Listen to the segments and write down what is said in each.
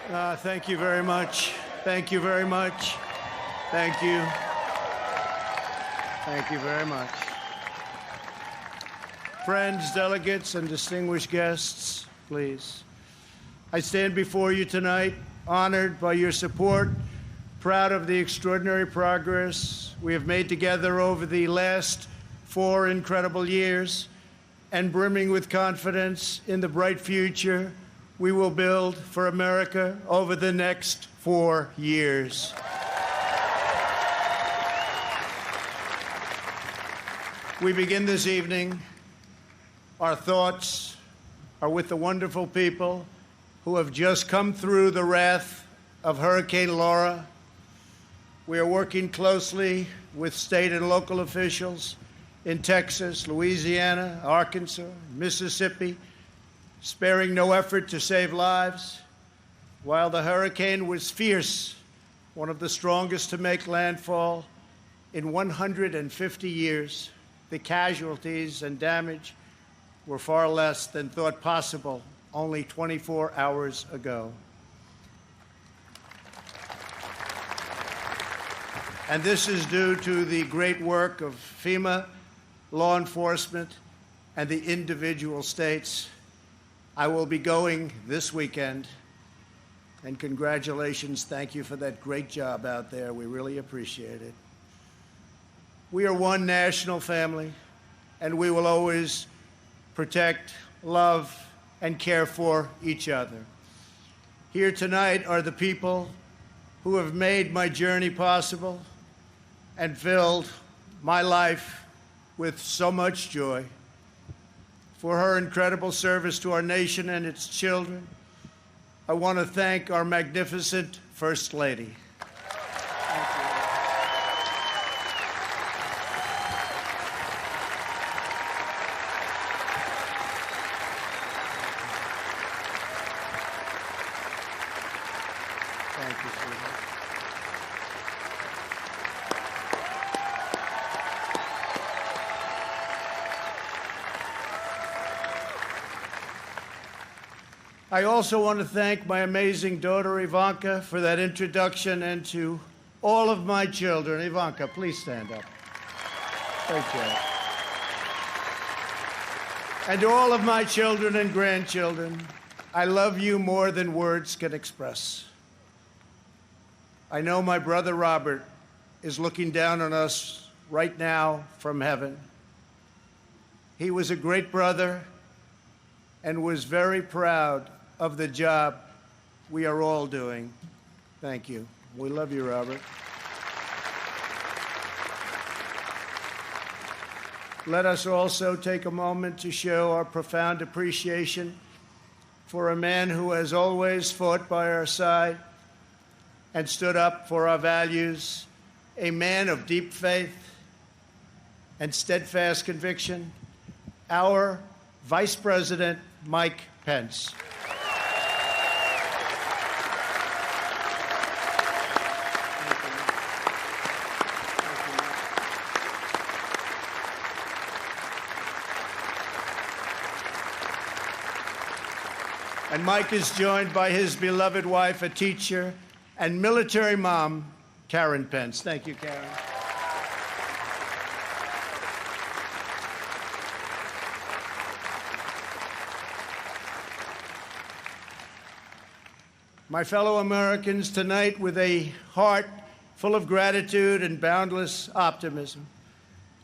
Thank you very much. Thank you very much. Thank you. Thank you very much. Friends, delegates, and distinguished guests, please. I stand before you tonight, honored by your support, proud of the extraordinary progress we have made together over the last 4 incredible years, and brimming with confidence in the bright future we will build for America over the next 4 years. We begin this evening. Our thoughts are with the wonderful people who have just come through the wrath of Hurricane Laura. We are working closely with state and local officials in Texas, Louisiana, Arkansas, Mississippi, sparing no effort to save lives. While the hurricane was fierce, one of the strongest to make landfall in 150 years, the casualties and damage were far less than thought possible only 24 hours ago. And this is due to the great work of FEMA, law enforcement, and the individual states. I will be going this weekend, and congratulations, thank you for that great job out there. We really appreciate it. We are one national family, and we will always protect, love, and care for each other. Here tonight are the people who have made my journey possible and filled my life with so much joy. For her incredible service to our nation and its children, I want to thank our magnificent First Lady. Thank you, sweetheart. I also want to thank my amazing daughter, Ivanka, for that introduction, and to all of my children. Ivanka, please stand up. Thank you. And to all of my children and grandchildren, I love you more than words can express. I know my brother Robert is looking down on us right now from heaven. He was a great brother and was very proud of the job we are all doing. Thank you. We love you, Robert. Let us also take a moment to show our profound appreciation for a man who has always fought by our side and stood up for our values, a man of deep faith and steadfast conviction, our Vice President, Mike Pence. And Mike is joined by his beloved wife, a teacher, and military mom, Karen Pence. Thank you, Karen. My fellow Americans, tonight, with a heart full of gratitude and boundless optimism,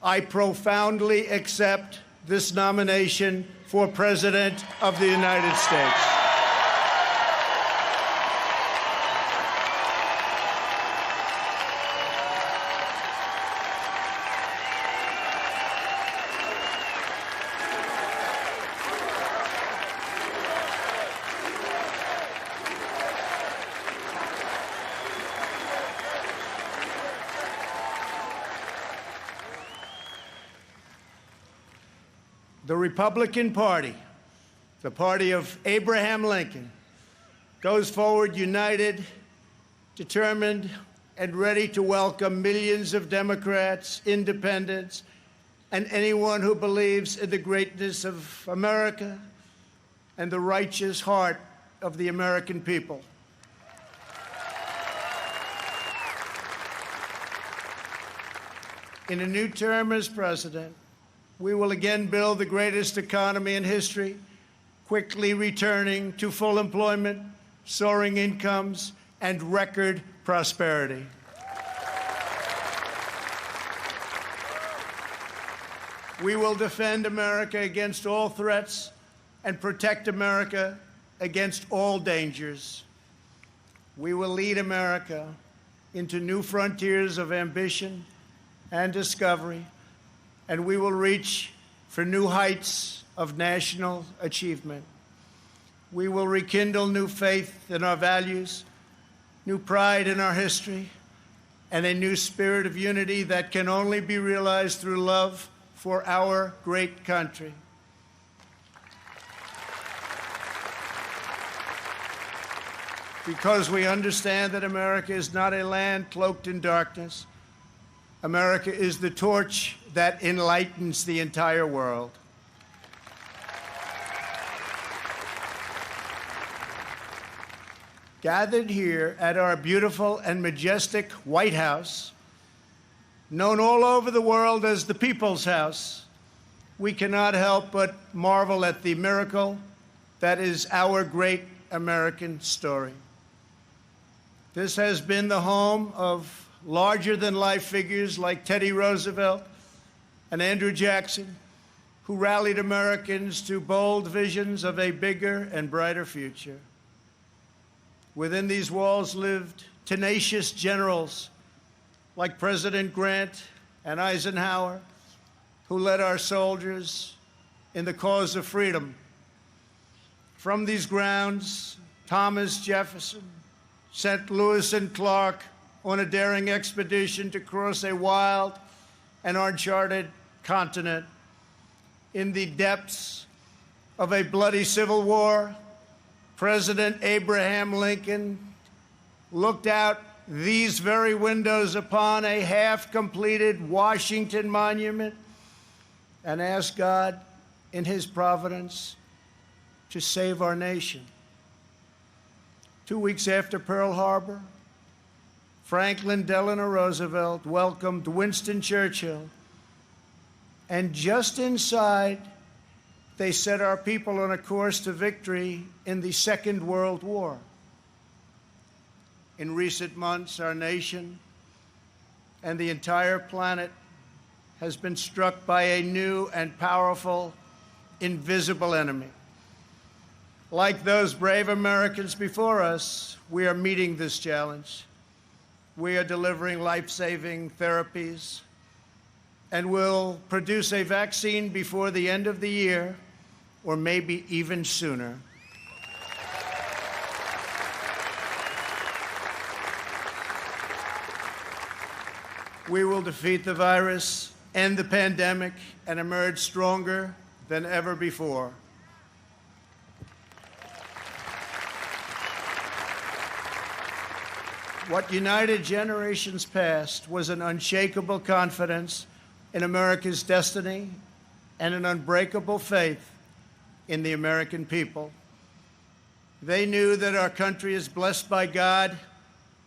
I profoundly accept this nomination for President of the United States. The Republican Party, the party of Abraham Lincoln, goes forward united, determined, and ready to welcome millions of Democrats, independents, and anyone who believes in the greatness of America and the righteous heart of the American people. In a new term as president, we will again build the greatest economy in history, quickly returning to full employment, soaring incomes, and record prosperity. We will defend America against all threats and protect America against all dangers. We will lead America into new frontiers of ambition and discovery, and we will reach for new heights of national achievement. We will rekindle new faith in our values, new pride in our history, and a new spirit of unity that can only be realized through love for our great country. Because we understand that America is not a land cloaked in darkness. America is the torch that enlightens the entire world. Gathered here at our beautiful and majestic White House, known all over the world as the People's House, we cannot help but marvel at the miracle that is our great American story. This has been the home of larger-than-life figures like Teddy Roosevelt and Andrew Jackson, who rallied Americans to bold visions of a bigger and brighter future. Within these walls lived tenacious generals like President Grant and Eisenhower, who led our soldiers in the cause of freedom. From these grounds, Thomas Jefferson sent Lewis and Clark on a daring expedition to cross a wild and uncharted continent. In the depths of a bloody civil war, President Abraham Lincoln looked out these very windows upon a half-completed Washington Monument and asked God, in his providence, to save our nation. 2 weeks after Pearl Harbor, Franklin Delano Roosevelt welcomed Winston Churchill, and just inside, they set our people on a course to victory in the Second World War. In recent months, our nation and the entire planet has been struck by a new and powerful, invisible enemy. Like those brave Americans before us, we are meeting this challenge. We are delivering life-saving therapies and will produce a vaccine before the end of the year, or maybe even sooner. We will defeat the virus, end the pandemic, and emerge stronger than ever before. What united generations past was an unshakable confidence in America's destiny and an unbreakable faith in the American people. They knew that our country is blessed by God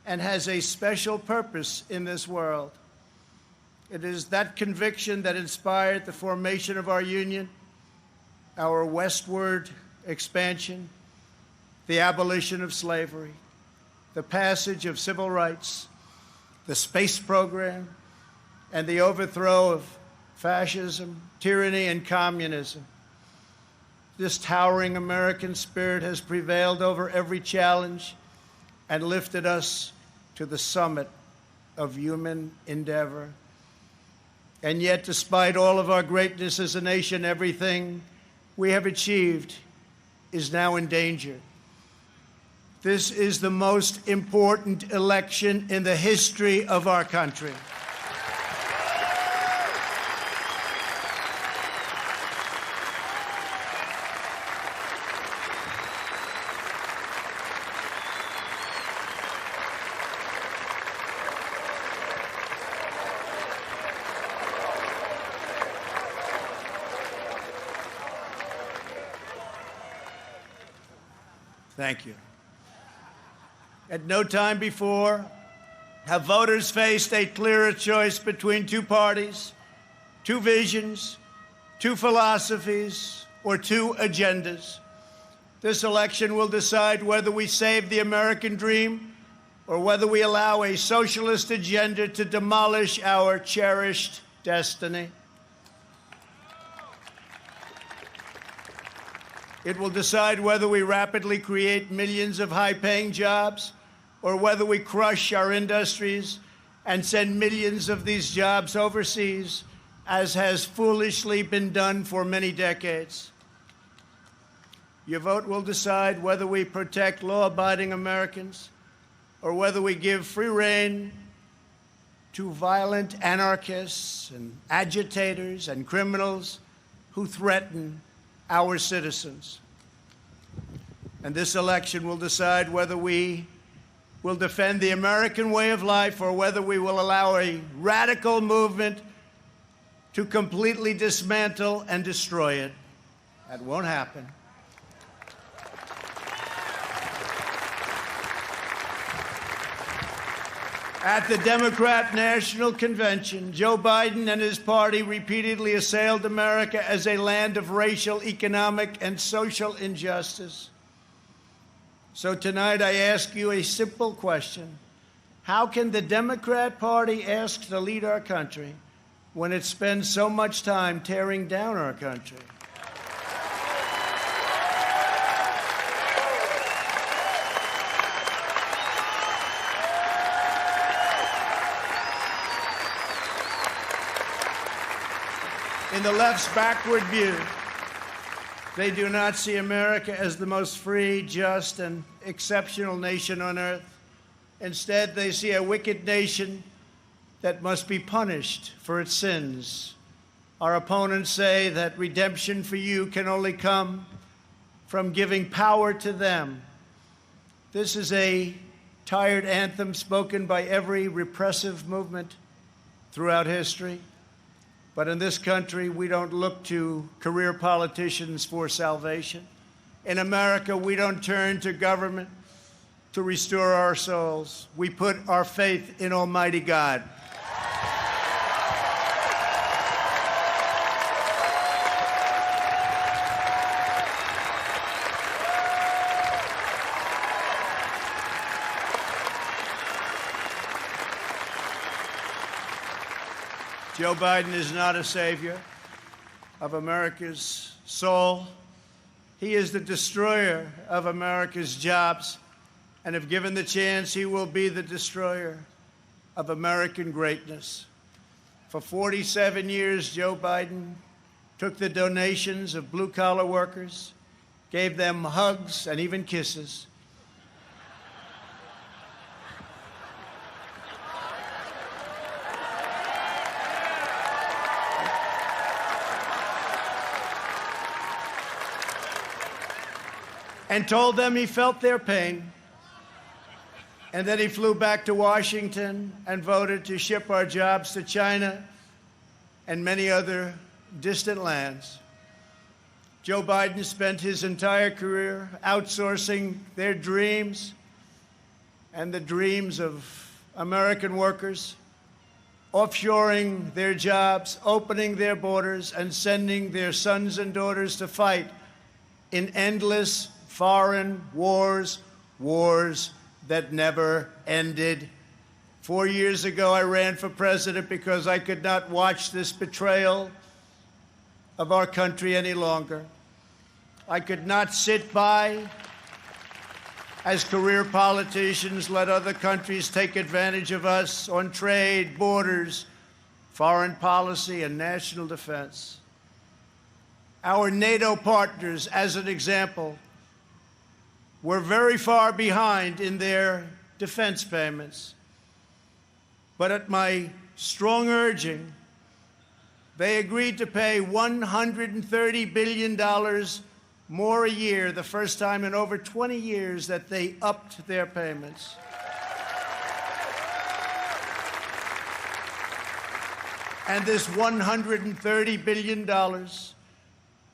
and has a special purpose in this world. It is that conviction that inspired the formation of our union, our westward expansion, the abolition of slavery, the passage of civil rights, the space program, and the overthrow of fascism, tyranny, and communism. This towering American spirit has prevailed over every challenge and lifted us to the summit of human endeavor. And yet, despite all of our greatness as a nation, everything we have achieved is now in danger. This is the most important election in the history of our country. Thank you. At no time before have voters faced a clearer choice between two parties, two visions, two philosophies, or two agendas. This election will decide whether we save the American dream or whether we allow a socialist agenda to demolish our cherished destiny. It will decide whether we rapidly create millions of high-paying jobs or whether we crush our industries and send millions of these jobs overseas, as has foolishly been done for many decades. Your vote will decide whether we protect law-abiding Americans or whether we give free rein to violent anarchists and agitators and criminals who threaten our citizens. And this election will decide whether we will defend the American way of life or whether we will allow a radical movement to completely dismantle and destroy it. That won't happen. At the Democrat National Convention, Joe Biden and his party repeatedly assailed America as a land of racial, economic, and social injustice. So tonight I ask you a simple question. How can the Democrat Party ask to lead our country when it spends so much time tearing down our country? In the left's backward view, they do not see America as the most free, just, and exceptional nation on earth. Instead, they see a wicked nation that must be punished for its sins. Our opponents say that redemption for you can only come from giving power to them. This is a tired anthem spoken by every repressive movement throughout history. But in this country, we don't look to career politicians for salvation. In America, we don't turn to government to restore our souls. We put our faith in Almighty God. Joe Biden is not a savior of America's soul. He is the destroyer of America's jobs, and if given the chance, he will be the destroyer of American greatness. For 47 years, Joe Biden took the donations of blue-collar workers, gave them hugs and even kisses, and told them he felt their pain. And then he flew back to Washington and voted to ship our jobs to China and many other distant lands. Joe Biden spent his entire career outsourcing their dreams and the dreams of American workers, offshoring their jobs, opening their borders, and sending their sons and daughters to fight in endless foreign wars, wars that never ended. 4 years ago, I ran for president because I could not watch this betrayal of our country any longer. I could not sit by as career politicians let other countries take advantage of us on trade, borders, foreign policy, and national defense. Our NATO partners, as an example, were very far behind in their defense payments. But at my strong urging, they agreed to pay $130 billion more a year, the first time in over 20 years that they upped their payments. And this $130 billion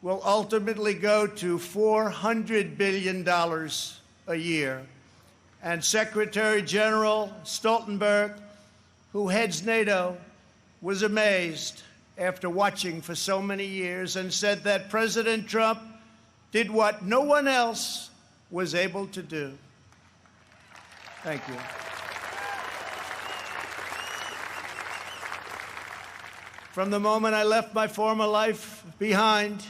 will ultimately go to $400 billion a year. And Secretary General Stoltenberg, who heads NATO, was amazed after watching for so many years and said that President Trump did what no one else was able to do. Thank you. From the moment I left my former life behind,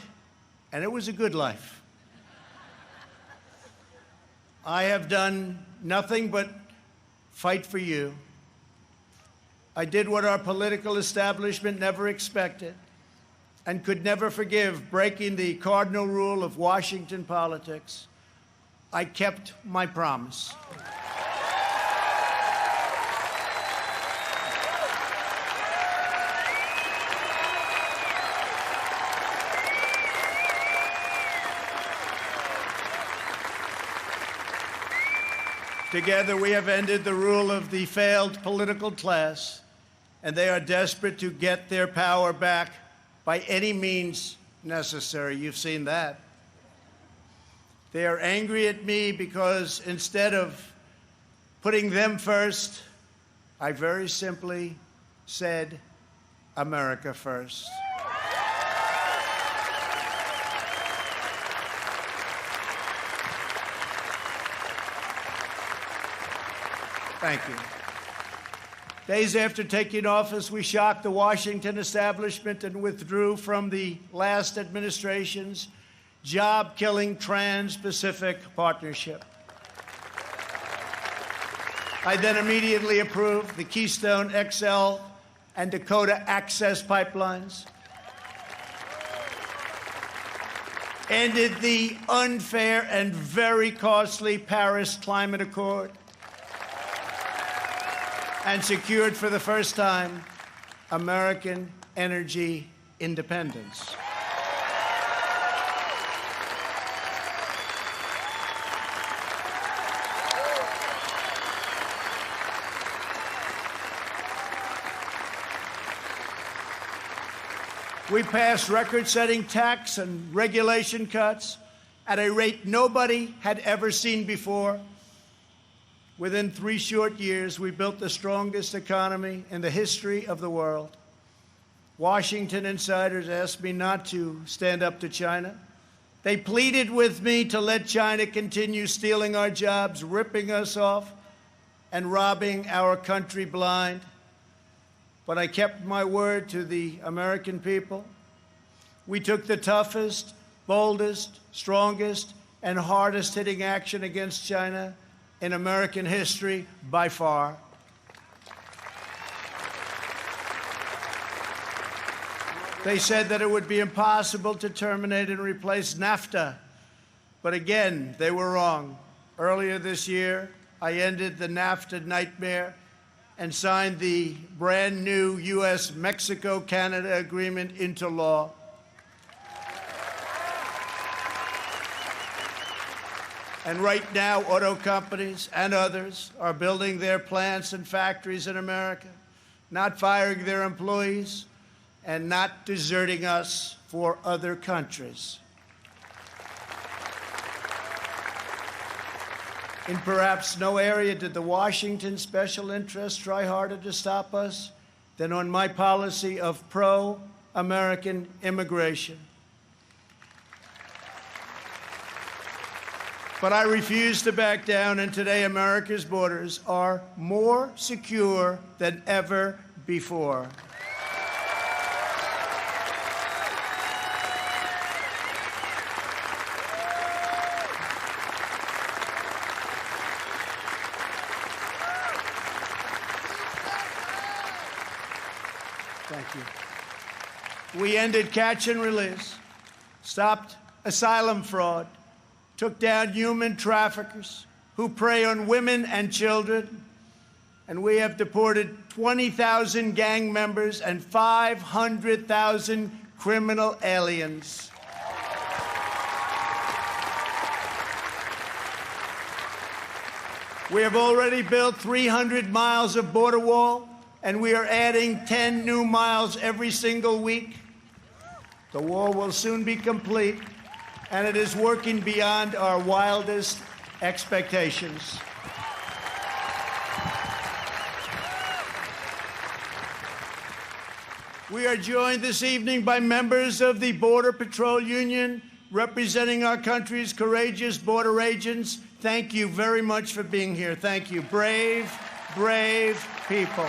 and it was a good life, I have done nothing but fight for you. I did what our political establishment never expected and could never forgive, breaking the cardinal rule of Washington politics. I kept my promise. Together, we have ended the rule of the failed political class, and they are desperate to get their power back by any means necessary. You've seen that. They are angry at me because instead of putting them first, I very simply said, America first. Thank you. Days after taking office, we shocked the Washington establishment and withdrew from the last administration's job-killing Trans-Pacific Partnership. I then immediately approved the Keystone XL and Dakota Access pipelines, ended the unfair and very costly Paris Climate Accord, and secured for the first time American energy independence. We passed record-setting tax and regulation cuts at a rate nobody had ever seen before. Within 3 short years, we built the strongest economy in the history of the world. Washington insiders asked me not to stand up to China. They pleaded with me to let China continue stealing our jobs, ripping us off, and robbing our country blind. But I kept my word to the American people. We took the toughest, boldest, strongest, and hardest-hitting action against China in American history by far. They said that it would be impossible to terminate and replace NAFTA. But again, they were wrong. Earlier this year, I ended the NAFTA nightmare and signed the brand new U.S.-Mexico-Canada agreement into law. And right now, auto companies and others are building their plants and factories in America, not firing their employees, and not deserting us for other countries. In perhaps no area did the Washington special interests try harder to stop us than on my policy of pro-American immigration. But I refuse to back down, and today America's borders are more secure than ever before. Thank you. We ended catch and release, stopped asylum fraud, took down human traffickers who prey on women and children, and we have deported 20,000 gang members and 500,000 criminal aliens. We have already built 300 miles of border wall, and we are adding 10 new miles every single week. The wall will soon be complete, and it is working beyond our wildest expectations. We are joined this evening by members of the Border Patrol Union, representing our country's courageous border agents. Thank you very much for being here. Thank you. Brave, brave people.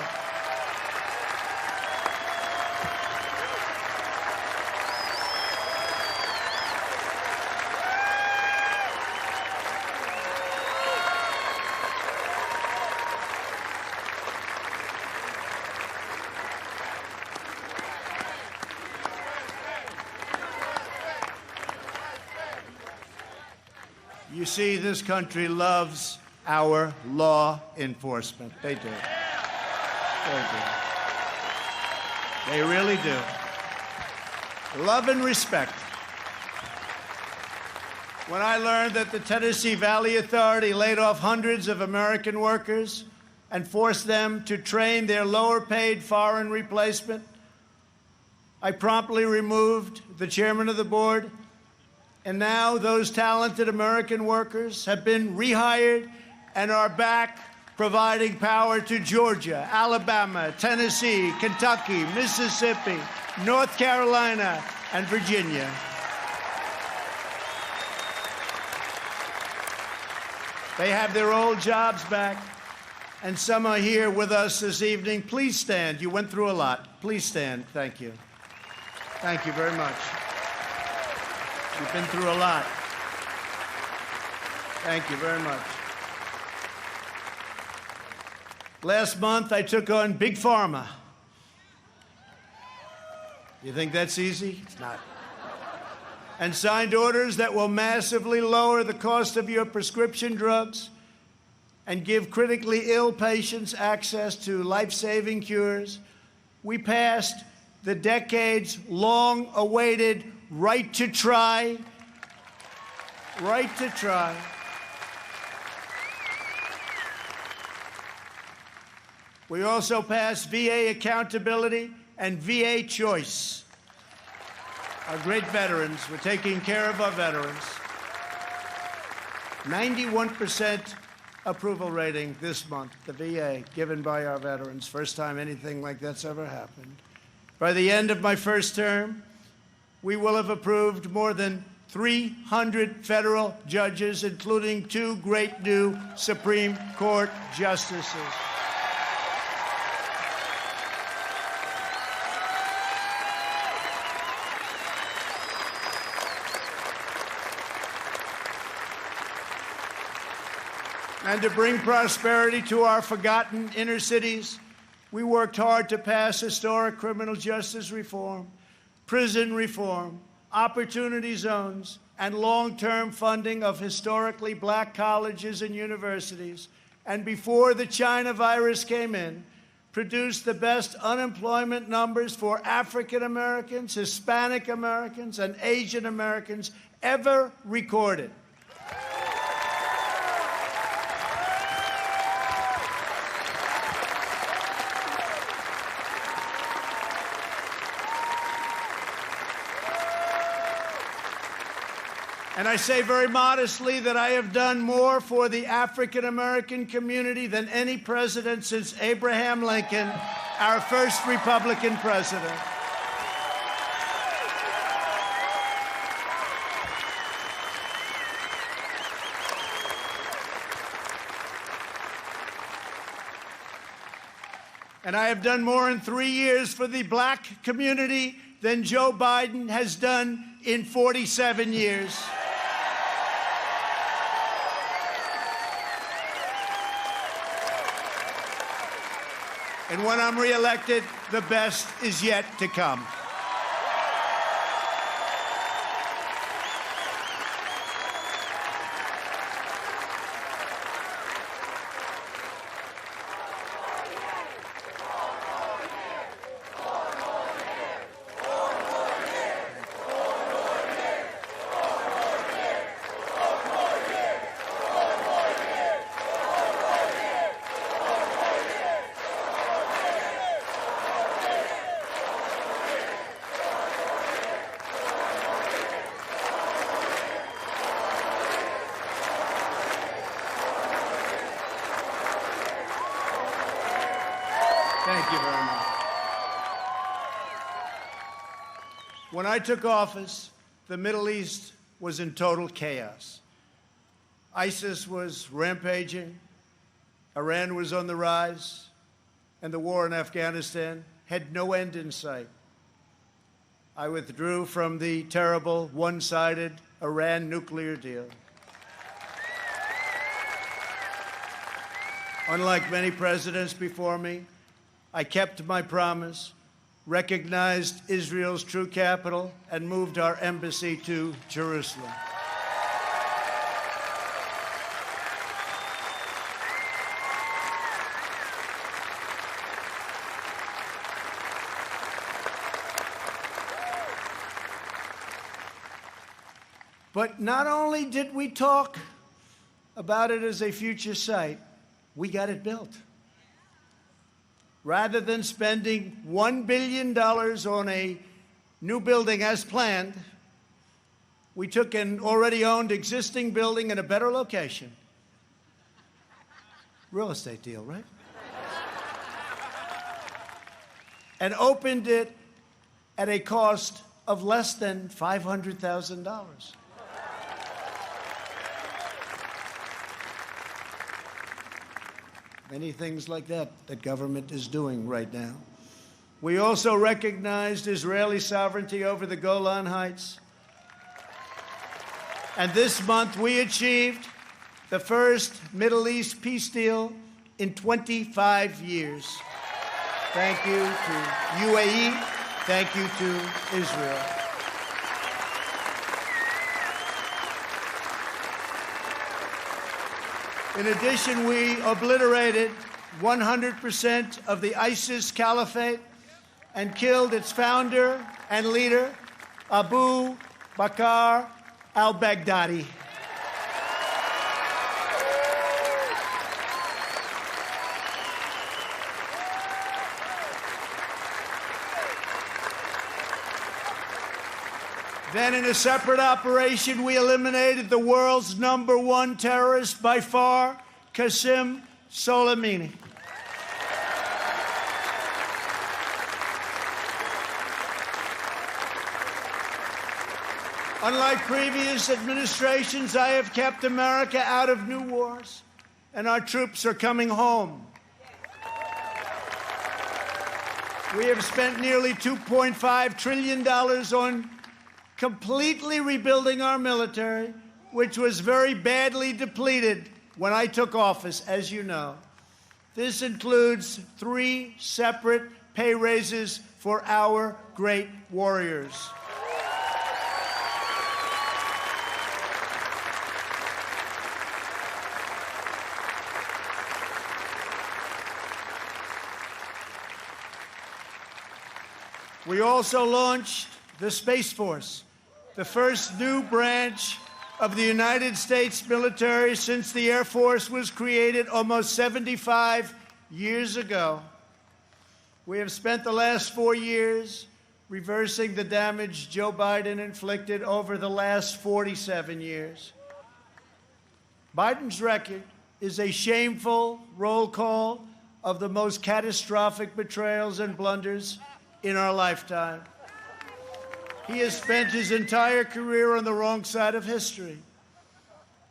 You see, this country loves our law enforcement. They do. They do. They really do. Love and respect. When I learned that the Tennessee Valley Authority laid off hundreds of American workers and forced them to train their lower-paid foreign replacement, I promptly removed the chairman of the board. And now those talented American workers have been rehired and are back providing power to Georgia, Alabama, Tennessee, Kentucky, Mississippi, North Carolina, and Virginia. They have their old jobs back, and some are here with us this evening. Please stand. You went through a lot. Please stand. Thank you. Thank you very much. You've been through a lot. Thank you very much. Last month, I took on Big Pharma. You think that's easy? It's not. And signed orders that will massively lower the cost of your prescription drugs and give critically ill patients access to life-saving cures. We passed the decades-long-awaited right to try. Right to try. We also passed VA accountability and VA choice. Our great veterans, we're taking care of our veterans. 91% approval rating this month, the VA, given by our veterans. First time anything like that's ever happened. By the end of my first term, we will have approved more than 300 federal judges, including 2 great new Supreme Court justices. And to bring prosperity to our forgotten inner cities, we worked hard to pass historic criminal justice reform, prison reform, opportunity zones, and long-term funding of historically black colleges and universities. And before the China virus came in, produced the best unemployment numbers for African Americans, Hispanic Americans, and Asian Americans ever recorded. And I say very modestly that I have done more for the African-American community than any president since Abraham Lincoln, our first Republican president. And I have done more in 3 years for the black community than Joe Biden has done in 47 years. And when I'm reelected, the best is yet to come. Thank you very much. When I took office, the Middle East was in total chaos. ISIS was rampaging, Iran was on the rise, and the war in Afghanistan had no end in sight. I withdrew from the terrible one-sided Iran nuclear deal. Unlike many presidents before me, I kept my promise, recognized Israel's true capital, and moved our embassy to Jerusalem. But not only did we talk about it as a future site, we got it built. Rather than spending $1 billion on a new building as planned, we took an already owned existing building in a better location. Real estate deal, right? And opened it at a cost of less than $500,000. Many things like that government is doing right now. We also recognized Israeli sovereignty over the Golan Heights. And this month we achieved the first Middle East peace deal in 25 years. Thank you to UAE. Thank you to Israel. In addition, we obliterated 100% of the ISIS caliphate and killed its founder and leader, Abu Bakr al-Baghdadi. Then, in a separate operation, we eliminated the world's #1 terrorist by far, Qasem Soleimani. Unlike previous administrations, I have kept America out of new wars, and our troops are coming home. We have spent nearly $2.5 trillion on completely rebuilding our military, which was very badly depleted when I took office, as you know. This includes 3 separate pay raises for our great warriors. We also launched the Space Force, the first new branch of the United States military since the Air Force was created almost 75 years ago. We have spent the last 4 years reversing the damage Joe Biden inflicted over the last 47 years. Biden's record is a shameful roll call of the most catastrophic betrayals and blunders in our lifetime. He has spent his entire career on the wrong side of history.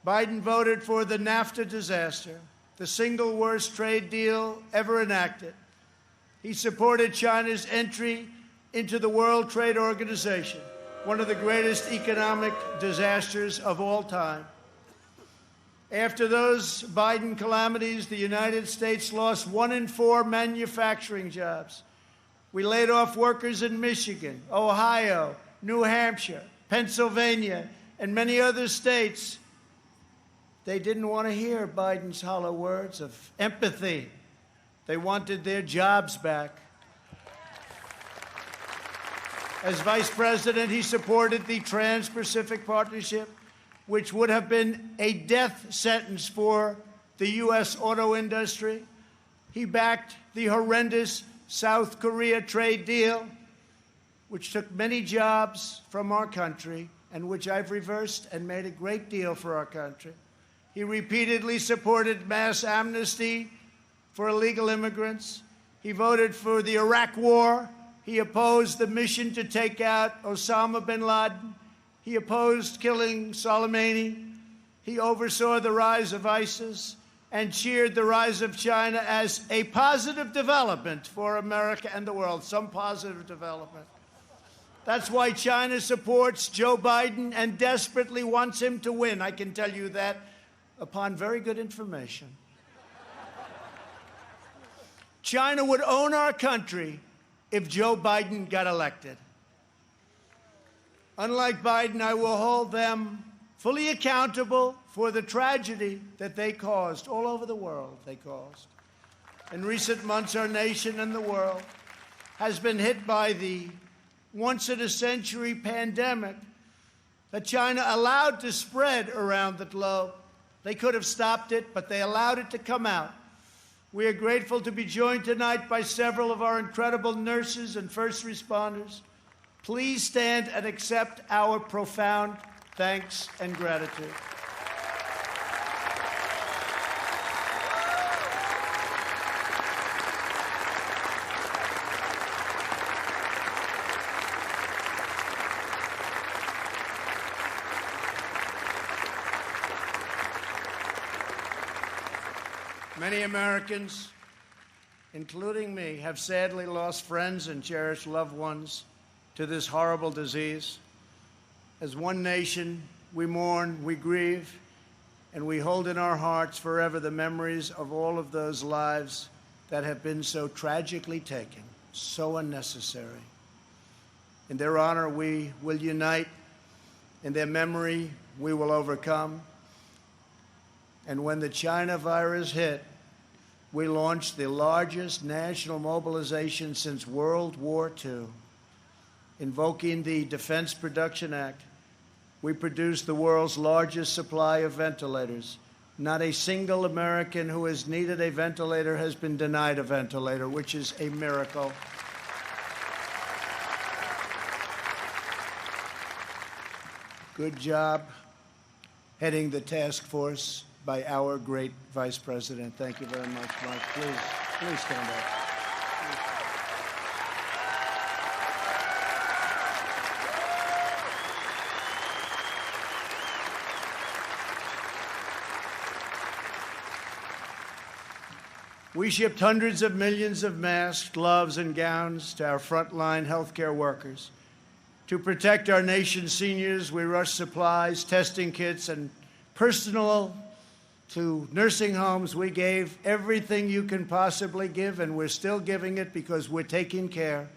Biden voted for the NAFTA disaster, the single worst trade deal ever enacted. He supported China's entry into the World Trade Organization, one of the greatest economic disasters of all time. After those Biden calamities, the United States lost 1 in 4 manufacturing jobs. We laid off workers in Michigan, Ohio, New Hampshire, Pennsylvania, and many other states. They didn't want to hear Biden's hollow words of empathy. They wanted their jobs back. As vice president, he supported the Trans-Pacific Partnership, which would have been a death sentence for the U.S. auto industry. He backed the horrendous South Korea trade deal, which took many jobs from our country and which I've reversed and made a great deal for our country. He repeatedly supported mass amnesty for illegal immigrants. He voted for the Iraq War He opposed the mission to take out Osama bin Laden. He opposed killing Soleimani. He oversaw the rise of ISIS and cheered the rise of China as a positive development for America and the world, some positive development. That's why China supports Joe Biden and desperately wants him to win. I can tell you that upon very good information. China would own our country if Joe Biden got elected. Unlike Biden, I will hold them fully accountable for the tragedy that they caused all over the world. In recent months, our nation and the world has been hit by the once-in-a-century pandemic that China allowed to spread around the globe. They could have stopped it, but they allowed it to come out. We are grateful to be joined tonight by several of our incredible nurses and first responders. Please stand and accept our profound thanks and gratitude. Many Americans, including me, have sadly lost friends and cherished loved ones to this horrible disease. As one nation, we mourn, we grieve, and we hold in our hearts forever the memories of all of those lives that have been so tragically taken, so unnecessary. In their honor, we will unite. In their memory, we will overcome. And when the China virus hit, we launched the largest national mobilization since World War II. Invoking the Defense Production Act, we produced the world's largest supply of ventilators. Not a single American who has needed a ventilator has been denied a ventilator, which is a miracle. Good job heading the task force by our great Vice President. Thank you very much, Mike. Please stand up. We shipped hundreds of millions of masks, gloves, and gowns to our frontline healthcare workers. To protect our nation's seniors, we rushed supplies, testing kits, and personal to nursing homes. We gave everything you can possibly give, and we're still giving it because we're taking care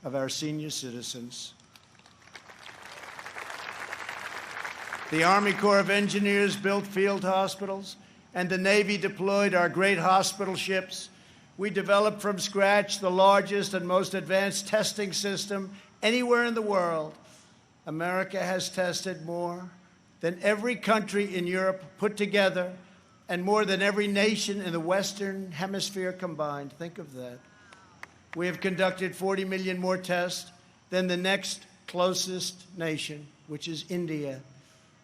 of our senior citizens. The Army Corps of Engineers built field hospitals, and the Navy deployed our great hospital ships. We developed from scratch the largest and most advanced testing system anywhere in the world. America has tested more than every country in Europe put together, and more than every nation in the Western Hemisphere combined. Think of that. We have conducted 40 million more tests than the next closest nation, which is India.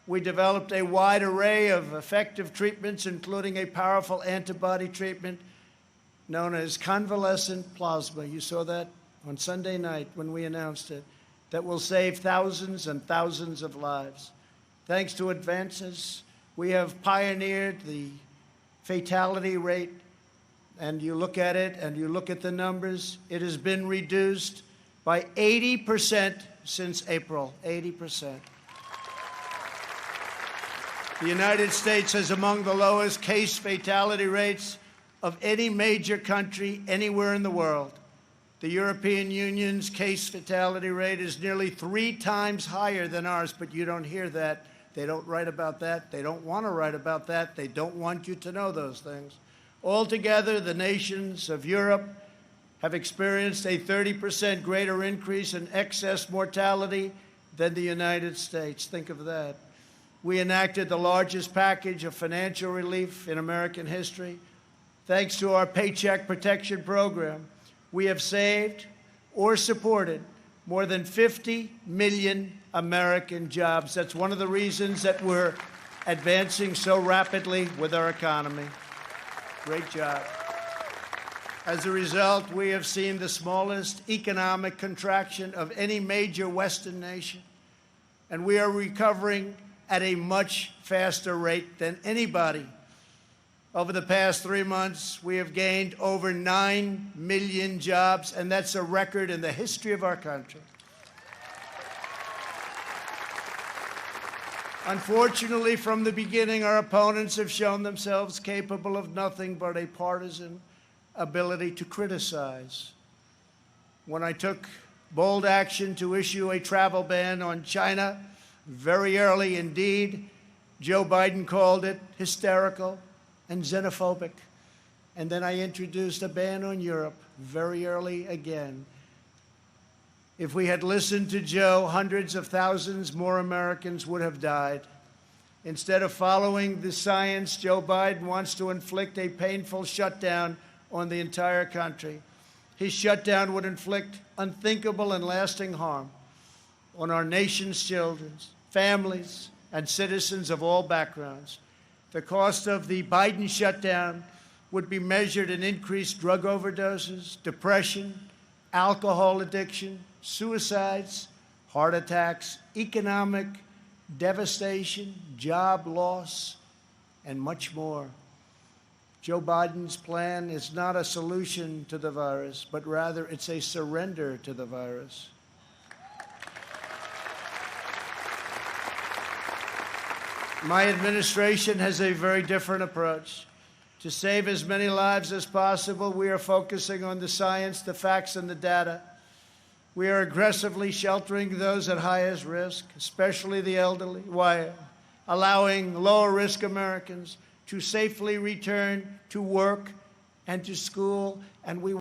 We developed a wide array of effective treatments, including a powerful antibody treatment known as convalescent plasma. You saw that on Sunday night when we announced it, that will save thousands and thousands of lives. Thanks to advances, we have pioneered the fatality rate, and you look at it and you look at the numbers, it has been reduced by 80% since April, 80%. The United States has among the lowest case fatality rates of any major country anywhere in the world. The European Union's case fatality rate is nearly 3 times higher than ours, but you don't hear that. They don't write about that. They don't want to write about that. They don't want you to know those things. Altogether, the nations of Europe have experienced a 30% greater increase in excess mortality than the United States. Think of that. We enacted the largest package of financial relief in American history. Thanks to our Paycheck Protection Program, we have saved or supported more than 50 million American jobs. That's one of the reasons that we're advancing so rapidly with our economy. Great job. As a result, we have seen the smallest economic contraction of any major Western nation, and we are recovering at a much faster rate than anybody. Over the past 3 months, we have gained over 9 million jobs, and that's a record in the history of our country. Unfortunately, from the beginning, our opponents have shown themselves capable of nothing but a partisan ability to criticize. When I took bold action to issue a travel ban on China very early indeed, Joe Biden called it hysterical and xenophobic. And then I introduced a ban on Europe very early again. If we had listened to Joe, hundreds of thousands more Americans would have died. Instead of following the science, Joe Biden wants to inflict a painful shutdown on the entire country. His shutdown would inflict unthinkable and lasting harm on our nation's children, families, and citizens of all backgrounds. The cost of the Biden shutdown would be measured in increased drug overdoses, depression, alcohol addiction, suicides, heart attacks, economic devastation, job loss, and much more. Joe Biden's plan is not a solution to the virus, but rather it's a surrender to the virus. My administration has a very different approach. To save as many lives as possible, we are focusing on the science, the facts, and the data. We are aggressively sheltering those at highest risk, especially the elderly, while allowing lower-risk Americans to safely return to work and to school, and we